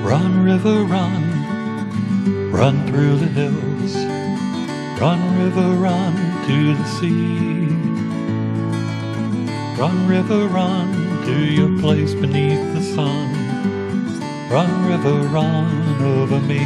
Run, river, run, run through the hills. Run, river, run to the sea. Run, river, run to your place beneath the sun. Run, river, run over me.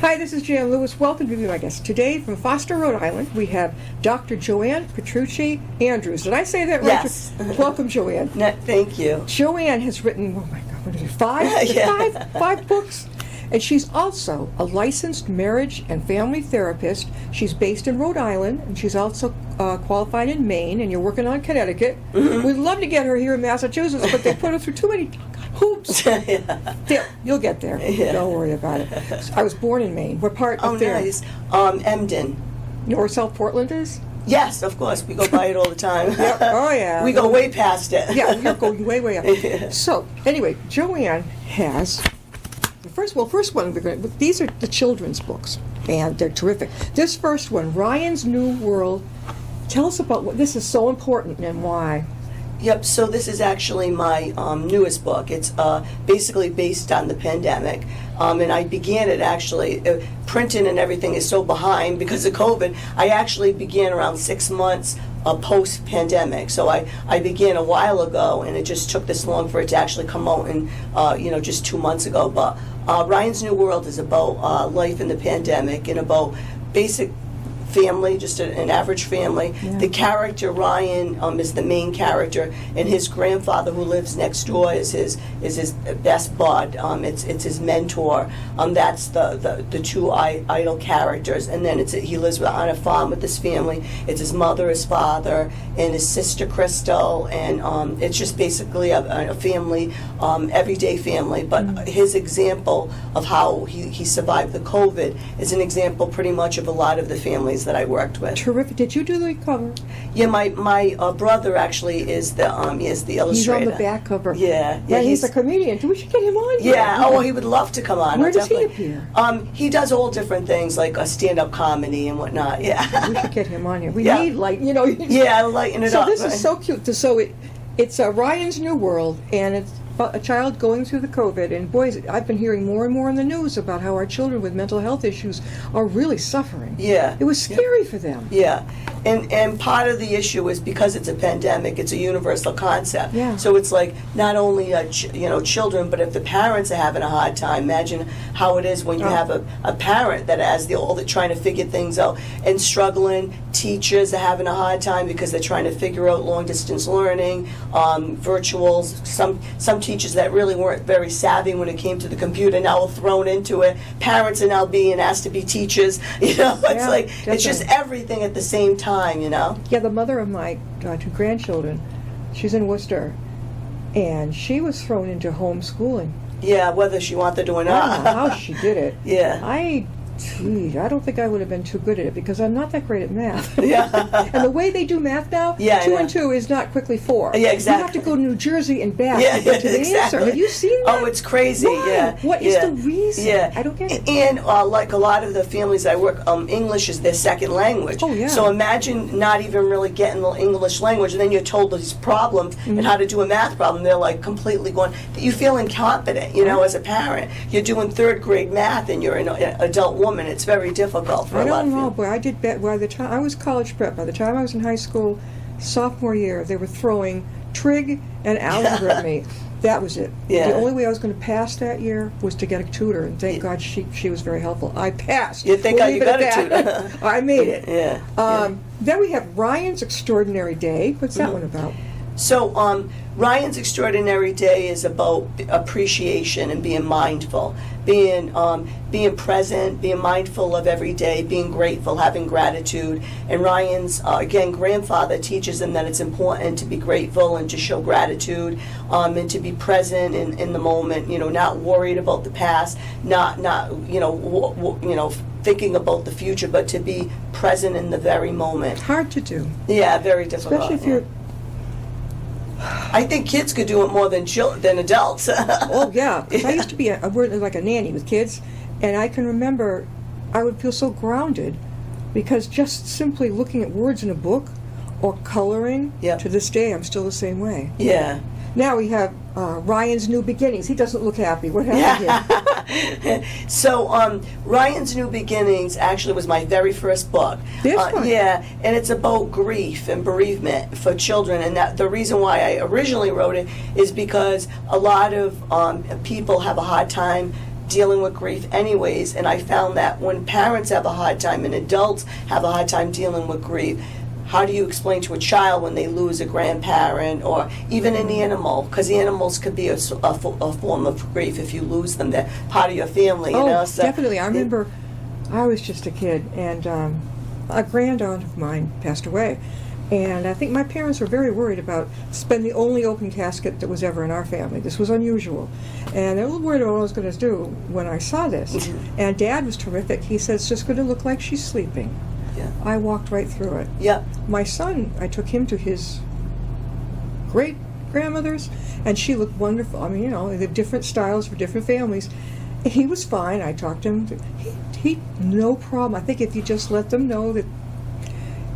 Hi, this is Jan Lewis. Welcome to be my guest. Today from Foster, Rhode Island, we have Dr. Joanne Petrucci Andrews. Did I say that right? Yes. Welcome, Joanne. No, thank you. Joanne has written, oh my God, what is it, five? Yeah. Five books. And she's also a licensed marriage and family therapist. She's based in Rhode Island, and she's also qualified in Maine, and you're working on Connecticut. Mm-hmm. We'd love to get her here in Massachusetts, but they put her through too many hoops. Yeah. There, you'll get there. Yeah. Don't worry about it. So I was born in Maine. What part Oh, up there? nice. Emden. You know where South Portland is? Yes, of course. We go by it all the time. Yep. Oh, yeah. We go way past it. Yeah, you're going way, way up. Yeah. So, anyway, Joanne has... First one, these are the children's books, and they're terrific. This first one, Ryan's New World, tell us about what this is so important and why. Yep, so this is actually my newest book. It's basically based on the pandemic. And I began it actually, printing and everything is so behind because of COVID. I actually began around 6 months post-pandemic. So I began a while ago, and it just took this long for it to actually come out, and just 2 months ago. But Ryan's New World is about life in the pandemic and about basic family, just an average family. Yeah. The character Ryan is the main character, and his grandfather, who lives next door, is his best bud. It's his mentor. That's the two idol characters, and then he lives on a farm with his family. It's his mother, his father, and his sister Crystal, and it's just basically a family, everyday family. But his example of how he survived the COVID is an example pretty much of a lot of the families that I worked with. Terrific. Did you do the cover? Yeah, my brother actually is the illustrator. He's on the back cover. Yeah, Yeah, he's a comedian. We should get him on here. Yeah, oh, he would love to come on. Where does he definitely. appear? He does all different things, like a stand-up comedy and whatnot. Yeah. We should get him on here. We Yeah. need, Yeah, lighten it so up. this right? is so cute. So it's Ryan's New World, and it's about a child going through the COVID. And boys, I've been hearing more and more in the news about how our children with mental health issues are really suffering. Yeah. It was scary for them. Yeah, and part of the issue is because it's a pandemic, it's a universal concept. Yeah. So it's like not only children, but if the parents are having a hard time, imagine how it is when you have a parent that has trying to figure things out and struggling. Teachers are having a hard time because they're trying to figure out long distance learning, virtuals. Some teachers that really weren't very savvy when it came to the computer now are thrown into it. Parents are now being asked to be teachers. It's definitely. It's just everything at the same time. Yeah, the mother of my two grandchildren, she's in Worcester, and she was thrown into homeschooling. Yeah, whether she wanted to or I don't not. know how she did it. Yeah. I don't think I would have been too good at it because I'm not that great at math. Yeah. And the way they do math now, Yeah, 2 yeah. and 2 is not quickly 4. Yeah, exactly. You have to go to New Jersey and back Yeah, to get to the exactly. answer. Have you seen that? Oh, it's crazy. Why? Yeah. What is yeah. the reason? Yeah. I don't get it. And like a lot of the families I work, English is their second language. Oh, yeah. So imagine not even really getting the English language, and then you're told these problems and how to do a math problem. They're like completely going. You feel incompetent, as a parent. You're doing third grade math, and you're an adult woman. It's very difficult for I a lot don't of know, people. boy. I did bet by the time I was college prep. By the time I was in high school, sophomore year, they were throwing trig and algebra at me. That was it. Yeah. The only way I was going to pass that year was to get a tutor, and thank God she was very helpful. I passed. Yeah, thank God you got a tutor. I made it. Yeah. Then we have Ryan's Extraordinary Day. What's that one about? So Ryan's Extraordinary Day is about appreciation and being mindful, being present, being mindful of every day, being grateful, having gratitude. And Ryan's, again, grandfather teaches him that it's important to be grateful and to show gratitude, and to be present in the moment, not worried about the past, not thinking about the future, but to be present in the very moment. Hard to do. Yeah, very difficult. Especially if you're... I think kids could do it more than adults. Oh, yeah. 'Cause I used to be like a nanny with kids, and I can remember I would feel so grounded because just simply looking at words in a book or coloring, Yep. to this day, I'm still the same way. Yeah. Now we have Ryan's New Beginnings. He doesn't look happy. What happened here? So, Ryan's New Beginnings actually was my very first book. This one? Yeah, and it's about grief and bereavement for children. And that the reason why I originally wrote it is because a lot of people have a hard time dealing with grief anyways, and I found that when parents have a hard time and adults have a hard time dealing with grief, how do you explain to a child when they lose a grandparent or even an animal? Because the animals could be a form of grief if you lose them. They're part of your family, you know? So definitely. I remember I was just a kid, and a grandaunt of mine passed away. And I think my parents were very worried about spending the only open casket that was ever in our family. This was unusual. And they were a little worried about what I was going to do when I saw this. And Dad was terrific. He said, it's just going to look like she's sleeping. Yeah. I walked right through it. Yeah. My son, I took him to his great-grandmother's, and she looked wonderful. I mean, you know, they have different styles for different families. He was fine. I talked to him. He no problem. I think if you just let them know that,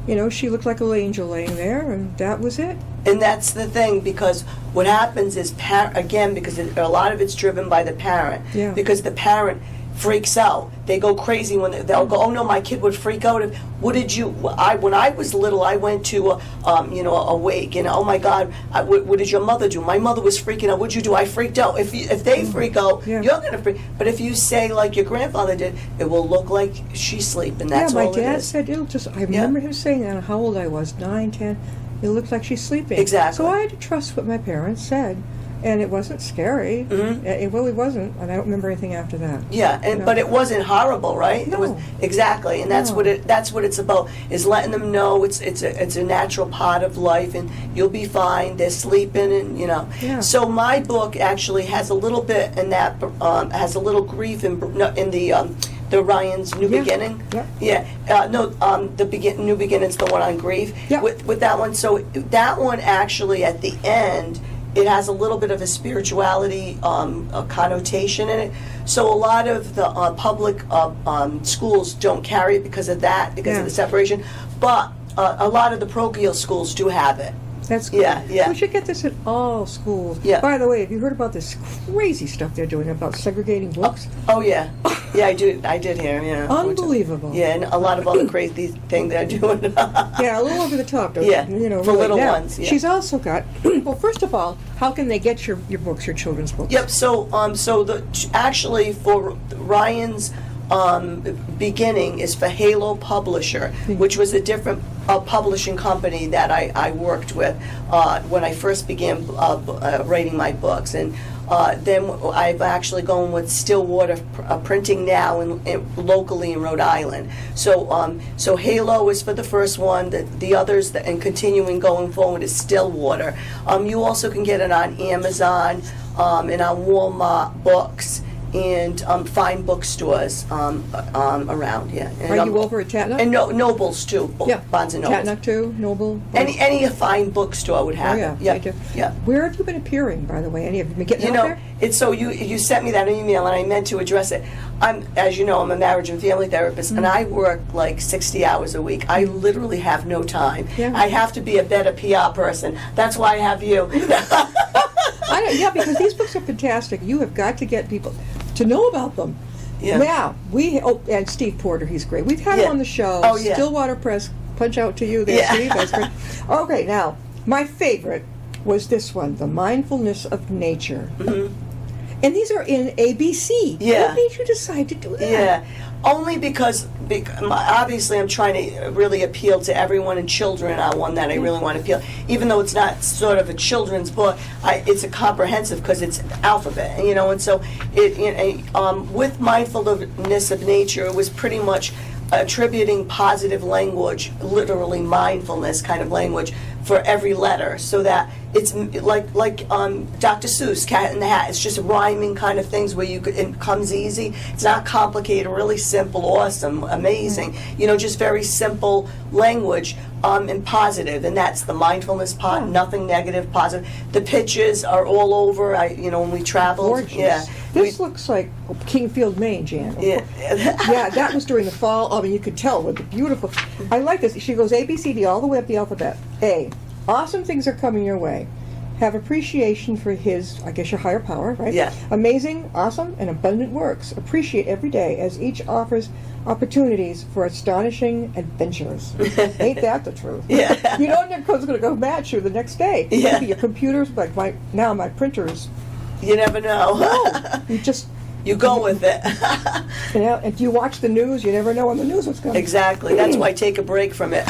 you know, she looked like a little angel laying there, and that was it. And that's the thing, because what happens is, again, because a lot of it's driven by the parent. Yeah. Because the parent freaks out. They go crazy when they'll go, oh no, my kid would freak out. What did you? When I was little, I went to a wake, and oh my God, what did your mother do? My mother was freaking out. What'd you do? I freaked out. If they freak out, Yeah. you're gonna freak. But if you say like your grandfather did, it will look like she's sleeping. That's yeah, my all dad it is. said it'll just. I remember him saying that. How old I was, 9, 10. It looked like she's sleeping. Exactly. So I had to trust what my parents said, and it wasn't scary. Mm-hmm. It really wasn't, and I don't remember anything after that. Yeah, No. but it wasn't horrible, right? No. It was exactly, and that's No. what it's about, is letting them know it's a natural part of life, and you'll be fine. They're sleeping, and you know. Yeah. So my book actually has a little bit in that, has a little grief in the Ryan's New Yeah. Beginning. Yeah. Yeah. New Beginning's the one on grief. Yeah. With that one, so that one actually at the end, it has a little bit of a spirituality a connotation in it. So a lot of the public schools don't carry it because of that, because of the separation. But a lot of the parochial schools do have it. That's good. Yeah. We should get this at all schools. Yeah. By the way, have you heard about this crazy stuff they're doing about segregating books? Oh yeah, yeah, I did hear. Yeah. Unbelievable. Yeah, and a lot of other crazy thing they're doing. Yeah, a little over the top. Yeah, you know, for really. little Now, ones, yeah. She's also got. Well, first of all, how can they get your books, your children's books? Yep. So actually for Ryan's beginning is for Halo Publisher, which was a different publishing company that I worked with when I first began writing my books, and then I've actually gone with Stillwater Printing now locally in Rhode Island. So Halo is for the first one. The others and continuing going forward is Stillwater. You also can get it on Amazon and on Walmart Books and fine bookstores around here. And, Are you over at Tatnuck? And Nobles too. Yeah. Barnes and Nobles. Tatnuck too, Noble. Any fine bookstore would have Oh, it. yeah, they do. Yeah. Where have you been appearing, by the way? Any of you been getting You out know, there? it's so you sent me that email and I meant to address it. As you know, I'm a marriage and family therapist, and I work like 60 hours a week. I literally have no time. Yeah. I have to be a better PR person. That's why I have you. Yeah, because these books are fantastic. You have got to get people to know about them. Yeah. Now, and Steve Porter, he's great. We've had him Yeah. on the show. Oh, yeah. Stillwater Press, punch out to you there, Yeah. Steve. That's great. Okay, now, my favorite was this one, The Mindfulness of Nature. Mm-hmm. And these are in ABC. Yeah. What made you decide to do that? Yeah, only because obviously I'm trying to really appeal to everyone, and children are one that I really want to appeal. Even though it's not sort of a children's book, it's a comprehensive because it's alphabet, you know. And so with Mindfulness of Nature, it was pretty much attributing positive language, literally mindfulness kind of language, for every letter, so that it's like Dr. Seuss, Cat in the Hat. It's just rhyming kind of things where it comes easy. It's not complicated, really simple, awesome, amazing. You know, just very simple language and positive, and that's the mindfulness part. Nothing negative, positive. The pictures are all over. When we traveled, Gorgeous. yeah. This looks like Kingfield, Maine, Jan. Yeah. Yeah, that was during the fall. I mean, you could tell with the beautiful. I like this. She goes A, B, C, D all the way up the alphabet. A. Awesome things are coming your way. have appreciation for his, I guess, your higher power, right? Yeah. Amazing, awesome, and abundant works. Appreciate every day as each offers opportunities for astonishing adventures. Ain't that the truth? Yeah. You don't know what's going to go bad you the next day. Yeah. Your computers, like my printers. You never know. No, you just. You go with it. If you watch the news, you never know on the news what's going. Exactly. That's why I take a break from it.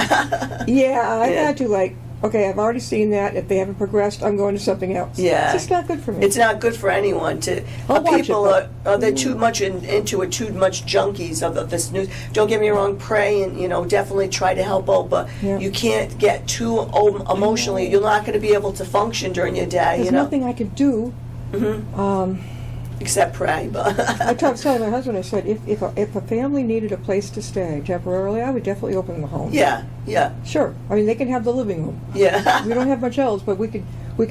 Yeah, I've had to okay, I've already seen that. If they haven't progressed, I'm going to something else. Yeah. It's just not good for me. It's not good for anyone to. I'll watch People it, they're too much into it, too much junkies of this news. Don't get me wrong. Pray and definitely try to help out, but Yeah. you can't get too emotionally. You're not going to be able to function during your day. There's nothing I could do. Except pray, but I was telling my husband, I said, if a family needed a place to stay temporarily, I would definitely open the home. yeah. Sure. I mean, they can have the living room. Yeah. We don't have much else, but we can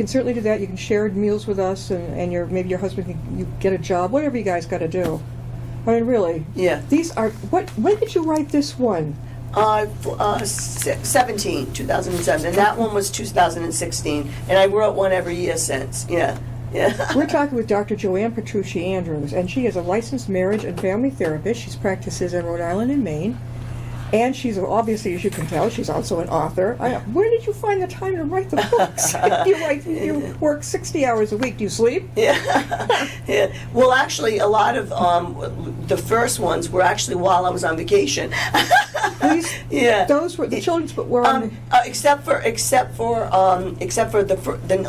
certainly do that. You can share meals with us, and maybe your husband you get a job, whatever you guys got to do. I mean, really. Yeah. These are when did you write this one? 2007, and that one was 2016, and I wrote one every year since. Yeah. We're talking with Dr. Joanne Petrucci Andrews, and she is a licensed marriage and family therapist. She practices in Rhode Island and Maine, and she's obviously, as you can tell, she's also an author. Where did you find the time to write the books? You work 60 hours a week. Do you sleep? Yeah. Well, actually, a lot of the first ones were actually while I was on vacation. Yeah. Those were the children's, but were on. Except for the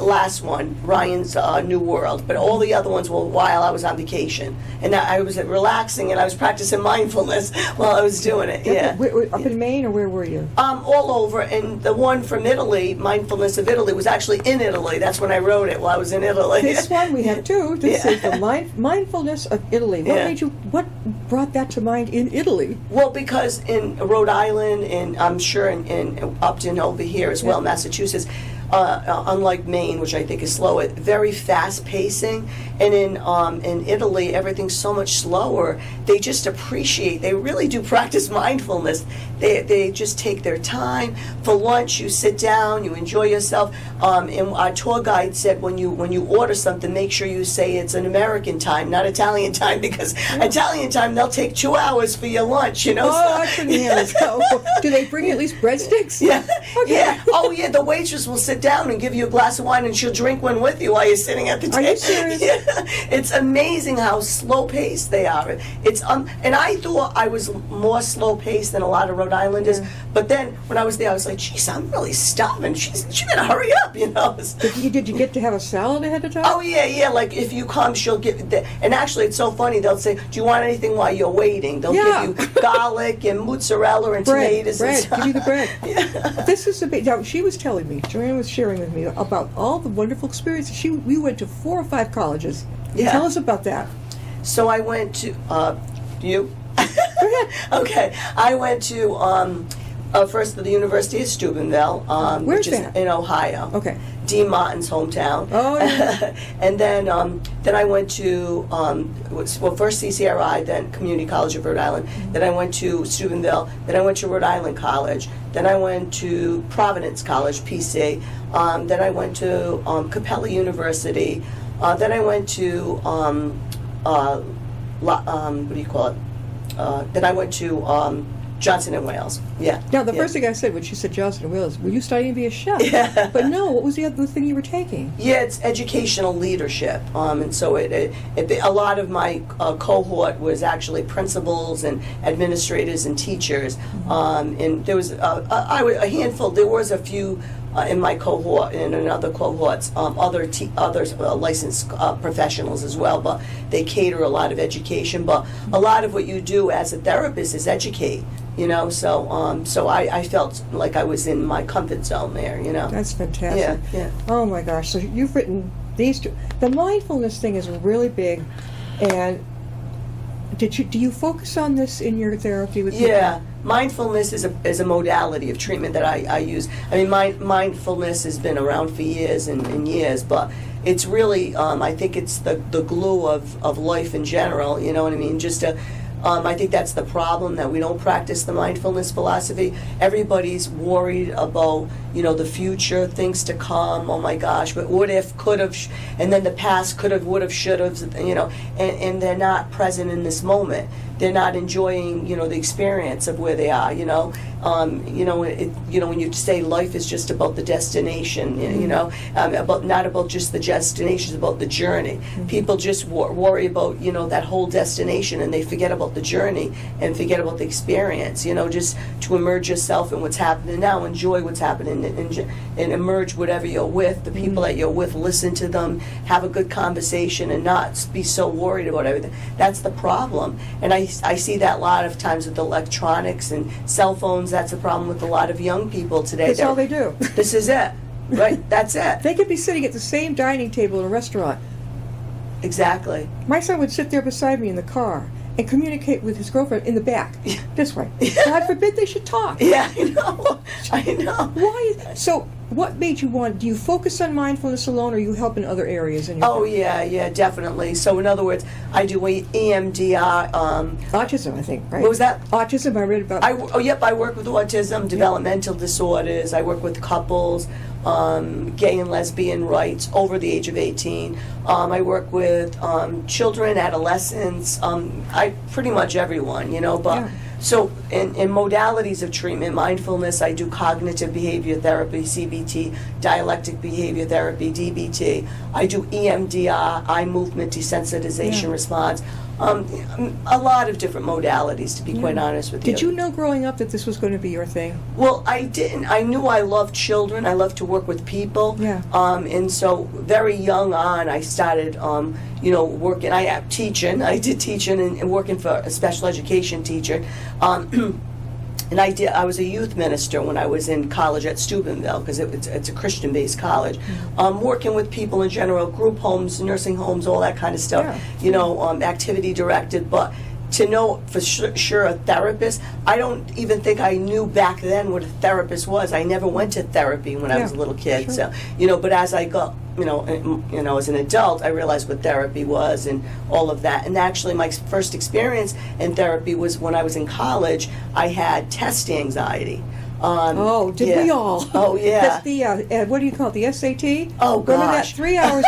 last one, Ryan's New World. But all the other ones were while I was on vacation, and I was relaxing and I was practicing mindfulness while I was doing it. Yeah. Up in Maine, or where were you? All over, and the one from Italy, Mindfulness of Italy, was actually in Italy. That's when I wrote it, while I was in Italy. This one we have two. This is the Mindfulness of Italy. What brought that to mind in Italy? Well, because in Rhode Island, and I'm sure in Upton over here as well, Massachusetts, unlike Maine, which I think is slow, very fast pacing, and in Italy everything's so much slower. They just appreciate. They really do practice mindfulness. They just take their time. For lunch, you sit down, you enjoy yourself. And our tour guide said when you order something, make sure you say it's an American time, not Italian time, because Italian time they'll take 2 hours for your lunch. Oh, I couldn't hear it. So, do they bring you at least breadsticks? Yeah. Okay. Yeah. Oh, yeah. The waitress will sit down and give you a glass of wine, and she'll drink one with you while you're sitting at the table. Are you serious? Yeah. It's amazing how slow paced they are. It's and I thought I was more slow paced than a lot of Rhode Islanders, but then when I was there, I was like, "Geez, I'm really starving. She better hurry up," Did you get to have a salad ahead of time? Oh yeah. Like if you come, she'll give. And actually, it's so funny. They'll say, "Do you want anything while you're waiting?" They'll give you garlic and mozzarella and tomatoes. Bread. And stuff. Give you the bread. Yeah. This is a bit. Now, she was telling me. Joanne was sharing with me about all the wonderful experiences. We went to 4 or 5 colleges. Yeah. Tell us about that. So I went to you. Go ahead. Okay, I went to first to the University of Steubenville, Where's which is that? in Ohio. Okay. Dean Martin's hometown. Oh, yeah. And then I went to first CCRI, then Community College of Rhode Island. Then I went to Steubenville. Then I went to Rhode Island College. Then I went to Providence College, PC. Then I went to Capella University. Then I went to what do you call it? Then I went to Johnson and Wales. Yeah. Now, the first thing I said when she said Johnson and Wales, were you studying to be a chef? Yeah. But no, what was the other thing you were taking? Yeah, it's educational leadership, and so a lot of my cohort was actually principals and administrators and teachers, and there was a handful. There was a few in my cohort and in other cohorts, other licensed professionals as well, but they cater a lot of education. But a lot of what you do as a therapist is educate. So I felt like I was in my comfort zone there. That's fantastic. Yeah. Oh my gosh! So you've written these two. The mindfulness thing is really big, and do you focus on this in your therapy with people? Yeah. Mindfulness is a modality of treatment that I use. I mean, mindfulness has been around for years and years, but it's really, I think it's the glue of life in general, you know what I mean? I think that's the problem, that we don't practice the mindfulness philosophy. Everybody's worried about, the future, things to come. Oh my gosh, but what if, could have, and then the past could have, would have, should have, and they're not present in this moment. They're not enjoying, the experience of where they are. When you say life is just about the destination, about not about just the destination, it's about the journey. People just worry about that whole destination, and they forget about the journey and forget about the experience. Just to immerse yourself in what's happening now, enjoy what's happening, and emerge whatever you're with, the people that you're with, listen to them, have a good conversation, and not be so worried about everything. That's the problem, and I see that a lot of times with electronics and cell phones. That's a problem with a lot of young people today. That's all they do. This is it, right? That's it. They could be sitting at the same dining table in a restaurant. Exactly. My son would sit there beside me in the car and communicate with his girlfriend in the back, this way. God forbid they should talk. Yeah, I know. Why? So, what made you want? Do you focus on mindfulness alone, or you help in other areas? In your Oh yeah, definitely. So in other words, I do EMDR. Autism, I think. Right? What was that? Autism. I read about. I work with autism, developmental disorders. I work with couples, gay and lesbian rights over the age of 18. I work with children, adolescents. I pretty much everyone, but. Yeah. So in modalities of treatment, mindfulness, I do cognitive behavior therapy, CBT, dialectic behavior therapy, DBT. I do EMDR, eye movement desensitization response. A lot of different modalities, to be quite honest with you. Did you know growing up that this was going to be your thing? Well, I didn't. I knew I loved children. I loved to work with people. Yeah. And so very young on, I started, working. I did teaching and working for a special education teacher. And I was a youth minister when I was in college at Steubenville, because it's a Christian-based college. Working with people in general, group homes, nursing homes, all that kind of stuff. Yeah. Activity directed, but to know for sure a therapist, I don't even think I knew back then what a therapist was. I never went to therapy when I was a little kid. Sure. So, but as I got, as an adult, I realized what therapy was and all of that. And actually, my first experience in therapy was when I was in college. I had test anxiety. Did we all? Oh, yeah. That's the what do you call it? The SAT? Oh, Remember that gosh. 3 hours?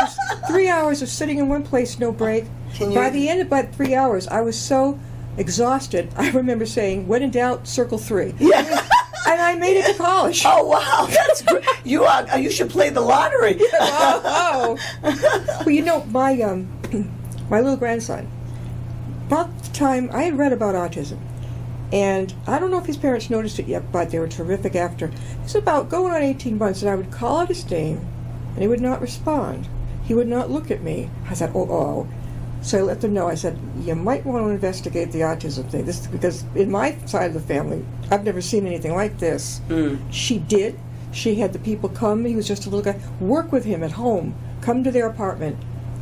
3 hours of sitting in one place, no break. By the end of about 3 hours, I was so exhausted. I remember saying, "When in doubt, circle 3." Yeah. And I made it to college. Oh, wow, that's great. You should play the lottery. Well, my my little grandson, about the time I had read about autism, and I don't know if his parents noticed it yet, but they were terrific after. It's about going on 18 months, and I would call out his name, and he would not respond. He would not look at me. I said, oh. So I let them know. I said, you might want to investigate the autism thing. This because in my side of the family, I've never seen anything like this. She did. She had the people come. He was just a little guy. Work with him at home. Come to their apartment.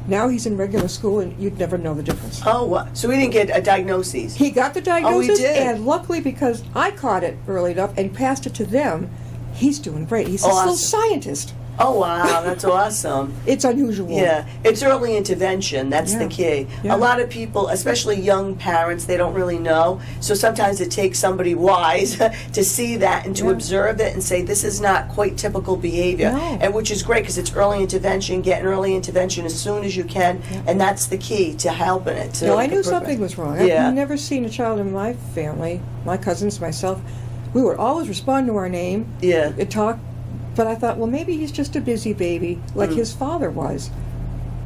Now he's in regular school, and you'd never know the difference. Oh, wow. So he didn't get a diagnosis? He got the diagnosis, he did? And luckily, because I caught it early enough and passed it to them, he's doing great. He's this little scientist. Oh, wow, that's awesome. It's unusual. Yeah, it's early intervention. That's the key. Yeah. A lot of people, especially young parents, they don't really know. So sometimes it takes somebody wise to see that and to observe it and say, this is not quite typical behavior. No. And which is great because it's early intervention. Get an early intervention as soon as you can. Yeah. And that's the key to helping it. No, I knew something was wrong. Yeah. I've never seen a child in my family, my cousins, myself. We would always respond to our name. Yeah. And talk. But I thought, well, maybe he's just a busy baby, like his father was.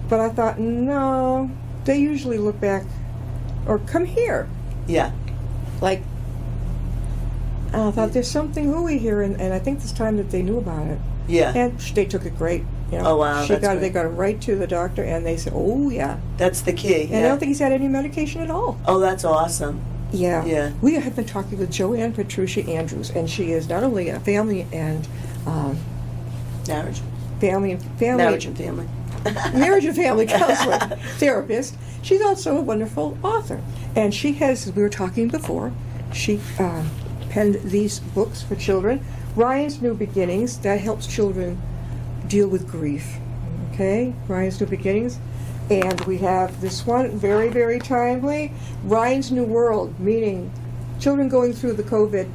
But I thought, no, they usually look back, or come here. Yeah. Like, I thought there's something hooey here, and I think this time that they knew about it. Yeah. And they took it great. Oh, wow. They got it right to the doctor, and they said, oh, yeah. That's the key. And I don't think he's had any medication at all. Oh, that's awesome. Yeah. Yeah. We have been talking with Joanne Petrucci Andrews, and she is not only a family and marriage and family counselor, therapist. She's also a wonderful author, and she has, as we were talking before, she penned these books for children. Ryan's New Beginnings, that helps children deal with grief. Okay, Ryan's New Beginnings. And we have this one, very, very timely, Ryan's New World, meaning children going through the COVID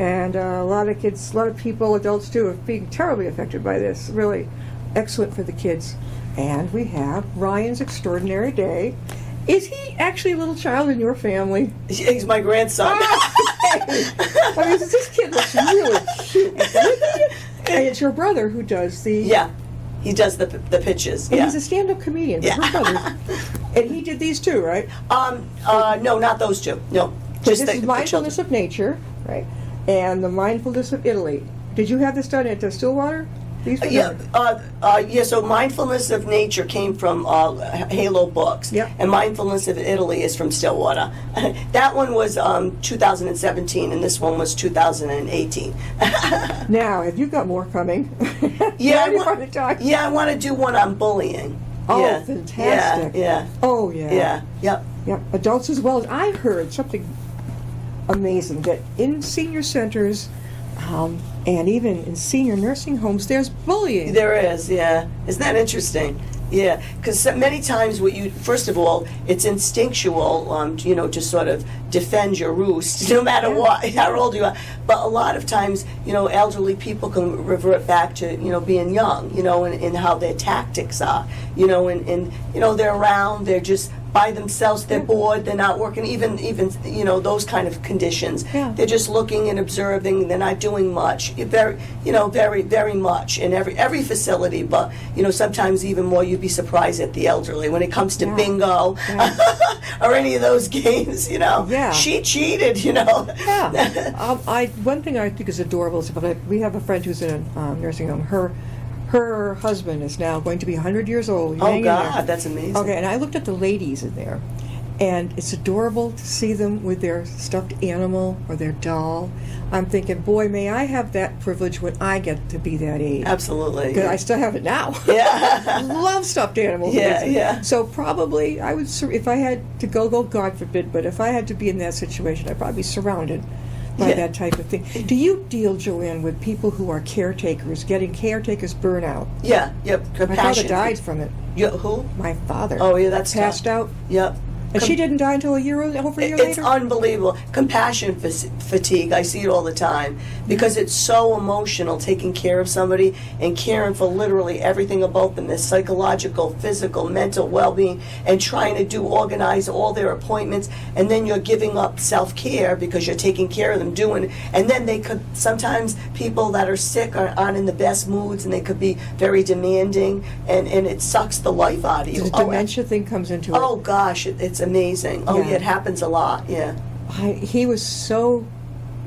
And a lot of kids, a lot of people, adults too, are being terribly affected by this. Really excellent for the kids. And we have Ryan's Extraordinary Day. Is he actually a little child in your family? He's my grandson. I mean, this kid looks really cute. And it's your brother who does the... Yeah, he does the pitches. And Yeah. he's a stand-up comedian. Yeah. Her brother. And he did these too, right? No, not those two. No, So just this is the Mindfulness children. of Nature, right? And the Mindfulness of Italy. Did you have this done at Stillwater? These were Yeah, done. yeah. So Mindfulness of Nature came from Halo Books, Yep. and Mindfulness of Italy is from Stillwater. That one was 2017, and this one was 2018. Now, have you got more coming? Yeah, Ready for the talk? I want to do one on bullying. Oh, yeah. fantastic. Yeah, Oh, yeah. yeah, yep. Yep. Adults as well. I've heard something amazing that in senior centers and even in senior nursing homes, there's bullying. There is, yeah. Isn't that interesting? Yeah, because many times first of all, it's instinctual, to sort of defend your roost, no matter what, how old you are. But a lot of times, elderly people can revert back to, being young, and how their tactics are, and they're around, they're just by themselves, they're bored, they're not working, even those kind of conditions. Yeah. They're just looking and observing, they're not doing much, very, very much in every facility, but, sometimes even more, you'd be surprised at the elderly when it comes to bingo or any of those games, Yeah. She cheated, Yeah. One thing I think is adorable is we have a friend who's in a nursing home. Her husband is now going to be 100 years old. He's Oh, hanging in God, there. that's amazing. Okay, and I looked at the ladies in there, and it's adorable to see them with their stuffed animal or their doll. I'm thinking, boy, may I have that privilege when I get to be that age. Absolutely. Because I still have it now. Yeah. Love stuffed animals. Yeah, yeah. So probably I would, if I had to go, God forbid, but if I had to be in that situation, I'd probably be surrounded by that type of thing. Do you deal, Joanne, with people who are caretakers, getting caretakers burnout? Yeah, yep. My father Compassion. died from it. Who? My father. Oh, yeah, that's passed tough. out. Yep. And she didn't die until over a year It's later? unbelievable. Compassion fatigue, I see it all the time because it's so emotional taking care of somebody and caring for literally everything about them, their psychological, physical, mental well-being, and trying to organize all their appointments, and then you're giving up self-care because you're taking care of them, and then they could, sometimes people that are sick aren't in the best moods, and they could be very demanding, and it sucks the life out of you. The dementia thing comes into it. Oh gosh, it's amazing. Oh yeah, it happens a lot. Yeah. He was so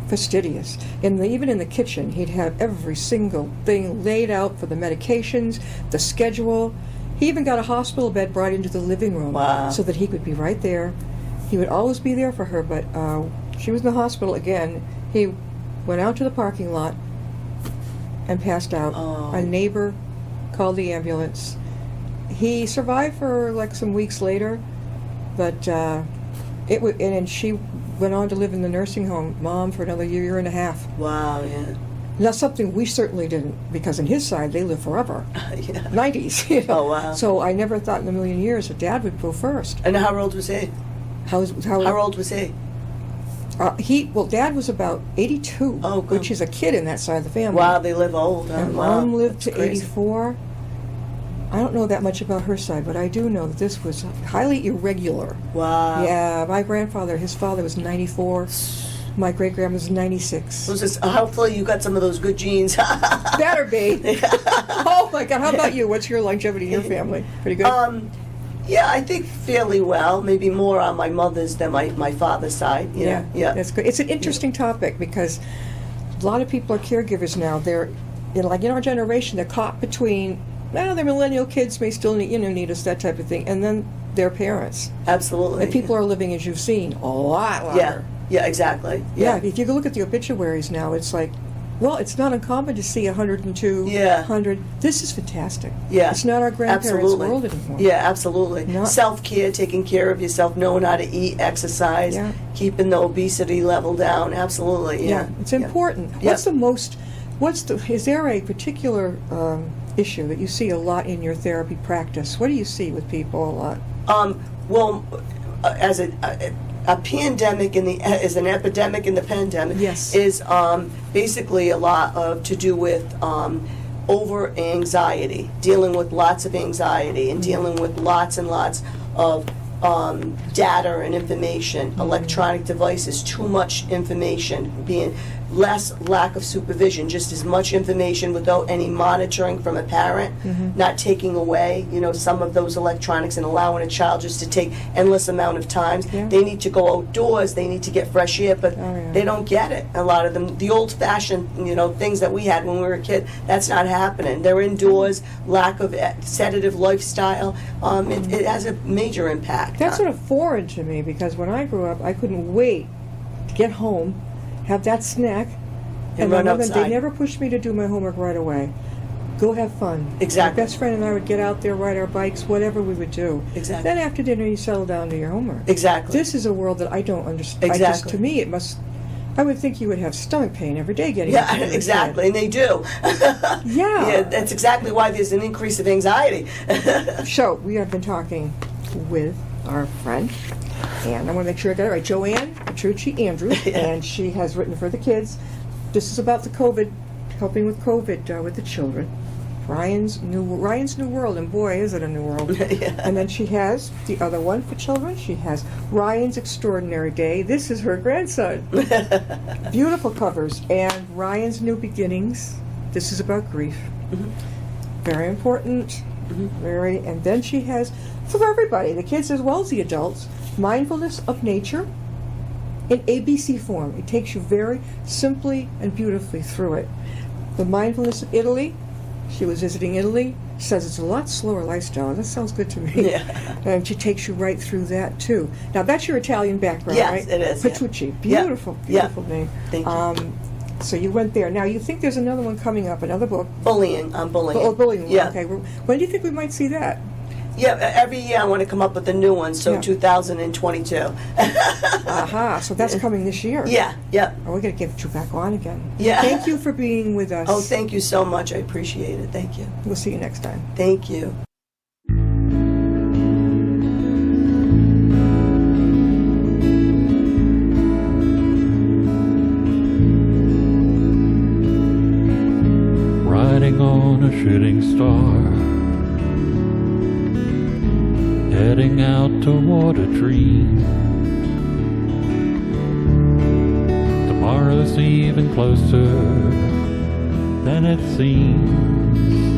fastidious. Even in the kitchen, he'd have every single thing laid out for the medications, the schedule. He even got a hospital bed brought into the living room so that he could be right there. He would always be there for her, but she was in the hospital again. He went out to the parking lot and passed out. A neighbor called the ambulance. He survived for like some weeks later, but and she went on to live in the nursing home, mom, for another year and a half. Wow. Yeah. That's something we certainly didn't, because on his side they live forever. Yeah. 90s. Oh wow. So I never thought in a million years that Dad would go first. And how old was he? How old was he? Dad was about 82, Oh, good. which is a kid in that side of the family. Wow, they live old. And Wow. Mom lived to That's crazy. 84. I don't know that much about her side, but I do know that this was highly irregular. Wow. Yeah, my grandfather, his father was 94. My great-grandma was 96. Hopefully you got some of those good genes. Better be. Oh my God, how about you? What's your longevity in your family? Pretty good? Yeah, I think fairly well. Maybe more on my mother's than my father's side. Yeah. That's good. It's an interesting topic because a lot of people are caregivers now. They're, like in our generation, they're caught between, their millennial kids may still need us, that type of thing, and then their parents. Absolutely. And people are living, as you've seen, a lot longer. Yeah, exactly. Yeah, if you go look at the obituaries now, it's like, well, it's not uncommon to see 102, Yeah. 100. This is fantastic. Yeah. It's not our grandparents' Absolutely. world anymore. Yeah, absolutely. Not- Self-care, taking care of yourself, knowing how to eat, exercise, Yeah. keeping the obesity level down. Absolutely. Yeah, it's important. Yeah. Is there a particular issue that you see a lot in your therapy practice? What do you see with people a lot? Well, as a pandemic is an epidemic in the pandemic. Yes. Is basically a lot of to do with over anxiety, dealing with lots of anxiety and dealing with lots and lots of data and information, electronic devices, too much information, being lack of supervision, just as much information without any monitoring from a parent, not taking away, some of those electronics and allowing a child just to take endless amount of times. Yeah. They need to go outdoors, they need to get fresh air, but they don't get it. A lot of them, the old-fashioned, things that we had when we were a kid, that's not happening. They're indoors, lack of sedative lifestyle. It has a major impact. That's sort of foreign to me, because when I grew up, I couldn't wait to get home, have that snack, And my run mother, outside. they never pushed me to do my homework right away. Go have fun. Exactly. My best friend and I would get out there, ride our bikes, whatever we would do. Exactly. Then after dinner, you settle down to your homework. Exactly. This is a world that I don't understand. Exactly. To me, I would think you would have stomach pain every day getting Yeah, into it. exactly, and they do. Yeah. That's exactly why there's an increase of anxiety. So, we have been talking with our friend, and I want to make sure I got it right, Joanne Petrucci Andrews, and she has written for the kids. This is about the COVID, helping with COVID with the children. Ryan's New World, and boy, is it a new world. And then she has the other one for children. She has Ryan's Extraordinary Day. This is her grandson. Beautiful covers. And Ryan's New Beginnings. This is about grief. Very important. Very. And then she has, for everybody, the kids as well as the adults, Mindfulness of Nature in ABC form. It takes you very simply and beautifully through it. The Mindfulness of Italy. She was visiting Italy. Says it's a lot slower lifestyle. That sounds good to me. Yeah. And she takes you right through that too. Now that's your Italian background, Yes, right? it is, yeah. Petrucci. Yeah. Beautiful, Yeah. beautiful name. Thank you. So you went there. Now you think there's another one coming up, another book. Bullying. Bullying. Yeah. Okay. When do you think we might see that? Yeah, every year I want to come up with a new one, so Yeah. 2022. Aha. So that's coming this year. Yeah, yeah. Oh, we're going to get you back on again. Yeah. Thank you for being with us. Oh, thank you so much. I appreciate it. Thank you. We'll see you next time. Thank you. Riding on a shooting star, heading out toward a dream. Tomorrow's even closer than it seems.